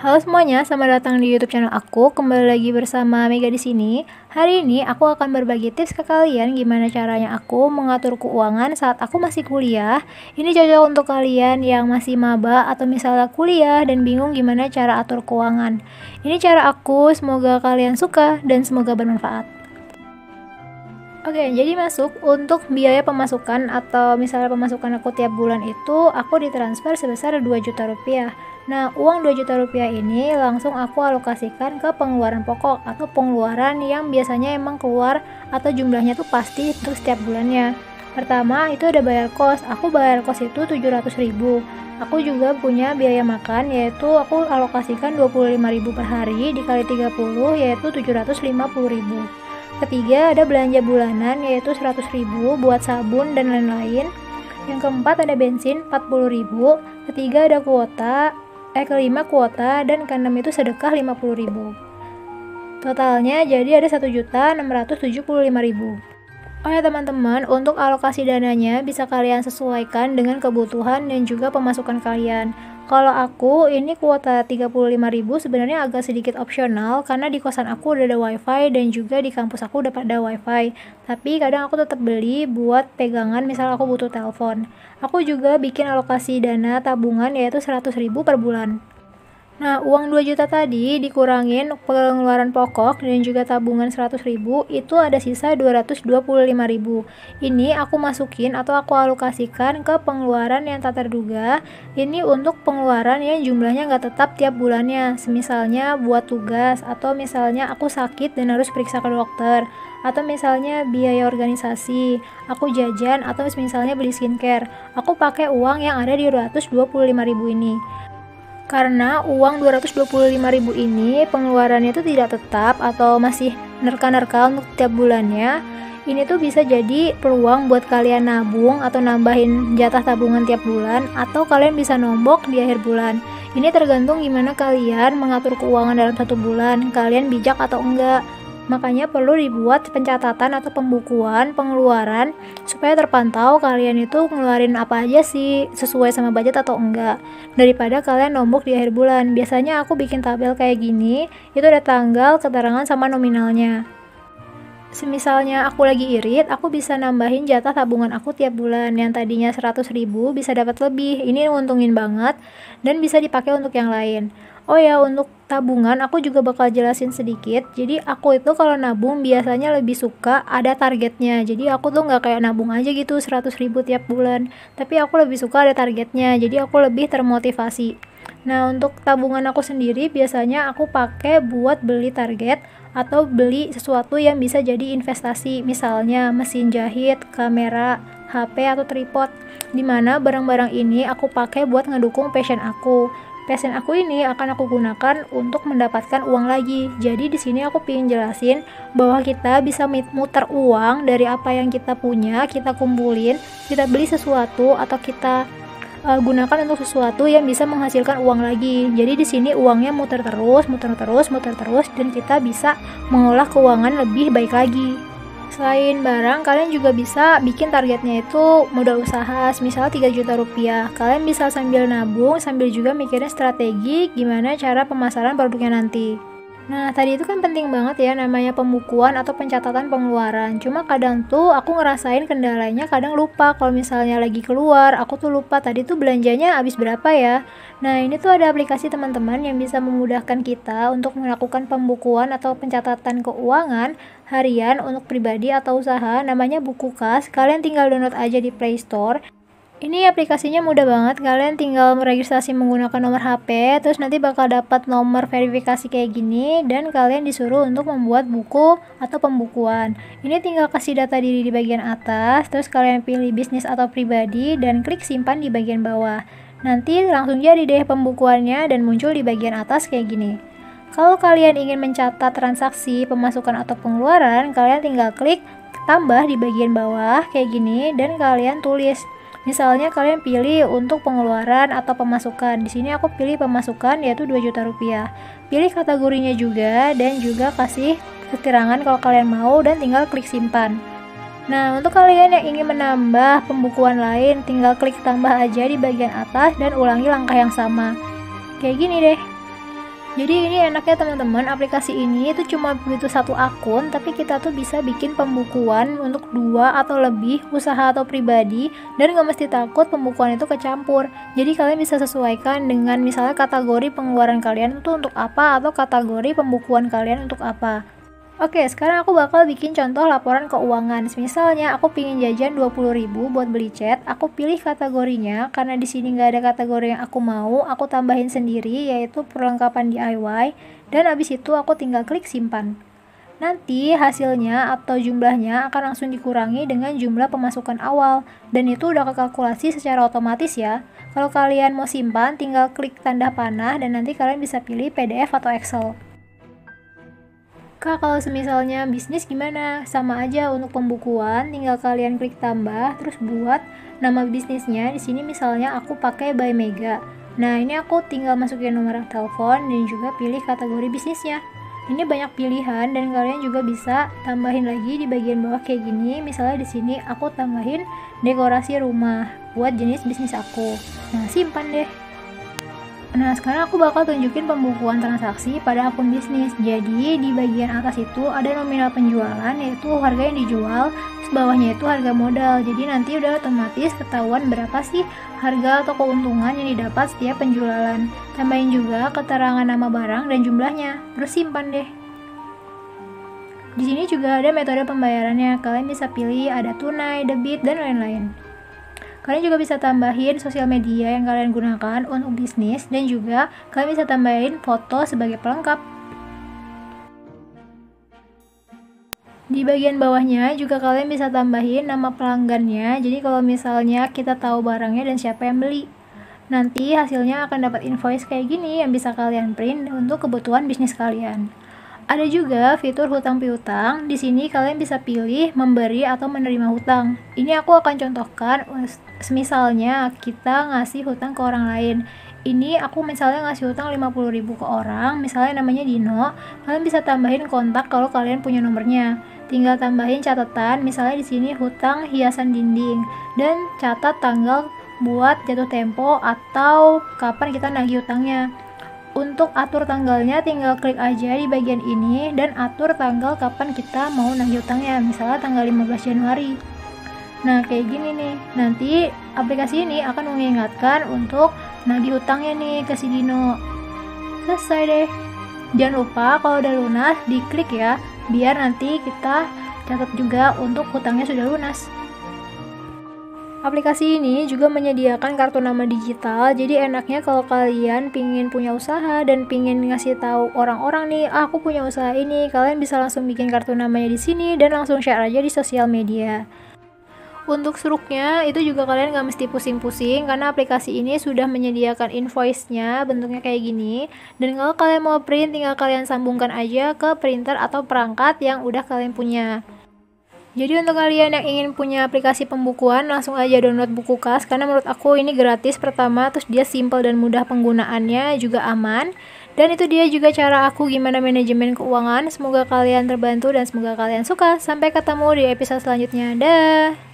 Halo semuanya, selamat datang di YouTube channel aku. Kembali lagi bersama Mega di sini. Hari ini aku akan berbagi tips ke kalian gimana caranya aku mengatur keuangan saat aku masih kuliah. Ini cocok untuk kalian yang masih maba atau misalnya kuliah dan bingung gimana cara atur keuangan. Ini cara aku, semoga kalian suka dan semoga bermanfaat. Oke, jadi masuk untuk biaya pemasukan atau misalnya pemasukan aku tiap bulan itu aku ditransfer sebesar 2 juta rupiah. Nah, uang 2 juta rupiah ini langsung aku alokasikan ke pengeluaran pokok atau pengeluaran yang biasanya emang keluar atau jumlahnya tuh pasti untuk setiap bulannya. Pertama, itu ada bayar kos. Aku bayar kos itu 700.000. Aku juga punya biaya makan, yaitu aku alokasikan 25.000 per hari dikali 30, yaitu 750.000. Ketiga, ada belanja bulanan yaitu 100.000 buat sabun dan lain-lain. Yang keempat ada bensin 40.000. Ketiga ada kelima kuota, dan keenam itu sedekah 50.000. Totalnya jadi ada 1.675.000. Oh ya teman-teman, untuk alokasi dananya bisa kalian sesuaikan dengan kebutuhan dan juga pemasukan kalian. Kalau aku, ini kuota 35.000 sebenarnya agak sedikit opsional karena di kosan aku udah ada wifi dan juga di kampus aku udah ada wifi. Tapi kadang aku tetap beli buat pegangan misal aku butuh telepon. Aku juga bikin alokasi dana tabungan yaitu 100.000 per bulan. Nah, uang 2 juta tadi dikurangin pengeluaran pokok dan juga tabungan 100.000, itu ada sisa 225.000. Ini aku masukin atau aku alokasikan ke pengeluaran yang tak terduga. Ini untuk pengeluaran yang jumlahnya nggak tetap tiap bulannya. Misalnya buat tugas, atau misalnya aku sakit dan harus periksa ke dokter, atau misalnya biaya organisasi, aku jajan, atau misalnya beli skincare. Aku pakai uang yang ada di 225.000 ini. Karena uang 225.000 ini pengeluarannya itu tidak tetap atau masih nerka-nerka untuk tiap bulannya. Ini tuh bisa jadi peluang buat kalian nabung atau nambahin jatah tabungan tiap bulan, atau kalian bisa nombok di akhir bulan. Ini tergantung gimana kalian mengatur keuangan dalam satu bulan, kalian bijak atau enggak. Makanya perlu dibuat pencatatan atau pembukuan pengeluaran supaya terpantau kalian itu ngeluarin apa aja sih, sesuai sama budget atau enggak, daripada kalian nombok di akhir bulan. Biasanya aku bikin tabel kayak gini, itu ada tanggal, keterangan, sama nominalnya. Misalnya aku lagi irit, aku bisa nambahin jatah tabungan aku tiap bulan. Yang tadinya 100.000 bisa dapat lebih. Ini nguntungin banget dan bisa dipakai untuk yang lain. Oh ya, untuk tabungan aku juga bakal jelasin sedikit. Jadi aku itu kalau nabung biasanya lebih suka ada targetnya. Jadi aku tuh nggak kayak nabung aja gitu 100.000 tiap bulan, tapi aku lebih suka ada targetnya. Jadi aku lebih termotivasi. Nah, untuk tabungan aku sendiri biasanya aku pakai buat beli target atau beli sesuatu yang bisa jadi investasi. Misalnya mesin jahit, kamera, HP atau tripod. Dimana barang-barang ini aku pakai buat ngedukung passion aku. Passion aku ini akan aku gunakan untuk mendapatkan uang lagi. Jadi di sini aku pengen jelasin bahwa kita bisa muter uang dari apa yang kita punya, kita kumpulin, kita beli sesuatu atau kita gunakan untuk sesuatu yang bisa menghasilkan uang lagi. Jadi di sini uangnya muter terus, dan kita bisa mengolah keuangan lebih baik lagi. Selain barang, kalian juga bisa bikin targetnya itu modal usaha, misal 3 juta rupiah. Kalian bisa sambil nabung, sambil juga mikirin strategi gimana cara pemasaran produknya nanti. Nah, tadi itu kan penting banget ya namanya pembukuan atau pencatatan pengeluaran. Cuma kadang tuh aku ngerasain kendalanya kadang lupa. Kalau misalnya lagi keluar, aku tuh lupa tadi tuh belanjanya habis berapa ya. Nah, ini tuh ada aplikasi teman-teman yang bisa memudahkan kita untuk melakukan pembukuan atau pencatatan keuangan harian untuk pribadi atau usaha, namanya Buku Kas. Kalian tinggal download aja di Play Store. Ini aplikasinya mudah banget, kalian tinggal meregistrasi menggunakan nomor HP, terus nanti bakal dapat nomor verifikasi kayak gini, dan kalian disuruh untuk membuat buku atau pembukuan. Ini tinggal kasih data diri di bagian atas, terus kalian pilih bisnis atau pribadi, dan klik simpan di bagian bawah. Nanti langsung jadi deh pembukuannya dan muncul di bagian atas kayak gini. Kalau kalian ingin mencatat transaksi, pemasukan atau pengeluaran, kalian tinggal klik tambah di bagian bawah kayak gini, dan kalian tulis. Misalnya kalian pilih untuk pengeluaran atau pemasukan. Di sini aku pilih pemasukan yaitu 2 juta rupiah. Pilih kategorinya juga dan juga kasih keterangan kalau kalian mau dan tinggal klik simpan. Nah, untuk kalian yang ingin menambah pembukuan lain, tinggal klik tambah aja di bagian atas dan ulangi langkah yang sama. Kayak gini deh. Jadi ini enaknya teman-teman, aplikasi ini itu cuma butuh satu akun, tapi kita tuh bisa bikin pembukuan untuk 2 atau lebih usaha atau pribadi, dan nggak mesti takut pembukuan itu kecampur. Jadi kalian bisa sesuaikan dengan misalnya kategori pengeluaran kalian itu untuk apa, atau kategori pembukuan kalian untuk apa. Oke, sekarang aku bakal bikin contoh laporan keuangan. Misalnya aku pingin jajan 20.000 buat beli cat, aku pilih kategorinya karena di sini nggak ada kategori yang aku mau, aku tambahin sendiri yaitu perlengkapan DIY, dan abis itu aku tinggal klik simpan. Nanti hasilnya atau jumlahnya akan langsung dikurangi dengan jumlah pemasukan awal, dan itu udah kekalkulasi secara otomatis ya. Kalau kalian mau simpan, tinggal klik tanda panah dan nanti kalian bisa pilih PDF atau Excel. Kak, kalau semisalnya bisnis gimana? Sama aja untuk pembukuan, tinggal kalian klik tambah, terus buat nama bisnisnya. Di sini misalnya aku pakai by Mega. Nah, ini aku tinggal masukin nomor telepon dan juga pilih kategori bisnisnya. Ini banyak pilihan dan kalian juga bisa tambahin lagi di bagian bawah kayak gini. Misalnya di sini aku tambahin dekorasi rumah buat jenis bisnis aku. Nah, simpan deh. Nah, sekarang aku bakal tunjukin pembukuan transaksi pada akun bisnis. Jadi, di bagian atas itu ada nominal penjualan, yaitu harga yang dijual, terus bawahnya itu harga modal. Jadi, nanti udah otomatis ketahuan berapa sih harga atau keuntungan yang didapat setiap penjualan. Tambahin juga keterangan nama barang dan jumlahnya. Terus simpan deh. Di sini juga ada metode pembayarannya. Kalian bisa pilih ada tunai, debit, dan lain-lain. Kalian juga bisa tambahin sosial media yang kalian gunakan untuk bisnis, dan juga kalian bisa tambahin foto sebagai pelengkap. Di bagian bawahnya juga kalian bisa tambahin nama pelanggannya, jadi kalau misalnya kita tahu barangnya dan siapa yang beli. Nanti hasilnya akan dapat invoice kayak gini yang bisa kalian print untuk kebutuhan bisnis kalian. Ada juga fitur hutang piutang. Di sini kalian bisa pilih memberi atau menerima hutang. Ini aku akan contohkan, misalnya kita ngasih hutang ke orang lain. Ini aku misalnya ngasih hutang 50.000 ke orang, misalnya namanya Dino. Kalian bisa tambahin kontak kalau kalian punya nomornya. Tinggal tambahin catatan, misalnya di sini hutang hiasan dinding, dan catat tanggal buat jatuh tempo atau kapan kita nagih hutangnya. Untuk atur tanggalnya tinggal klik aja di bagian ini dan atur tanggal kapan kita mau nagih hutangnya, misalnya tanggal 15 Januari. Nah, kayak gini nih. Nanti aplikasi ini akan mengingatkan untuk nagih hutangnya nih ke si Dino. Selesai deh. Jangan lupa kalau udah lunas diklik ya, biar nanti kita catat juga untuk hutangnya sudah lunas. Aplikasi ini juga menyediakan kartu nama digital, jadi enaknya kalau kalian pingin punya usaha dan pingin ngasih tahu orang-orang nih, aku punya usaha ini, kalian bisa langsung bikin kartu namanya di sini dan langsung share aja di sosial media. Untuk struknya itu juga kalian nggak mesti pusing-pusing karena aplikasi ini sudah menyediakan invoice-nya bentuknya kayak gini, dan kalau kalian mau print tinggal kalian sambungkan aja ke printer atau perangkat yang udah kalian punya. Jadi untuk kalian yang ingin punya aplikasi pembukuan, langsung aja download Bukukas karena menurut aku ini gratis pertama, terus dia simple dan mudah penggunaannya, juga aman. Dan itu dia juga cara aku gimana manajemen keuangan. Semoga kalian terbantu dan semoga kalian suka. Sampai ketemu di episode selanjutnya. Dah.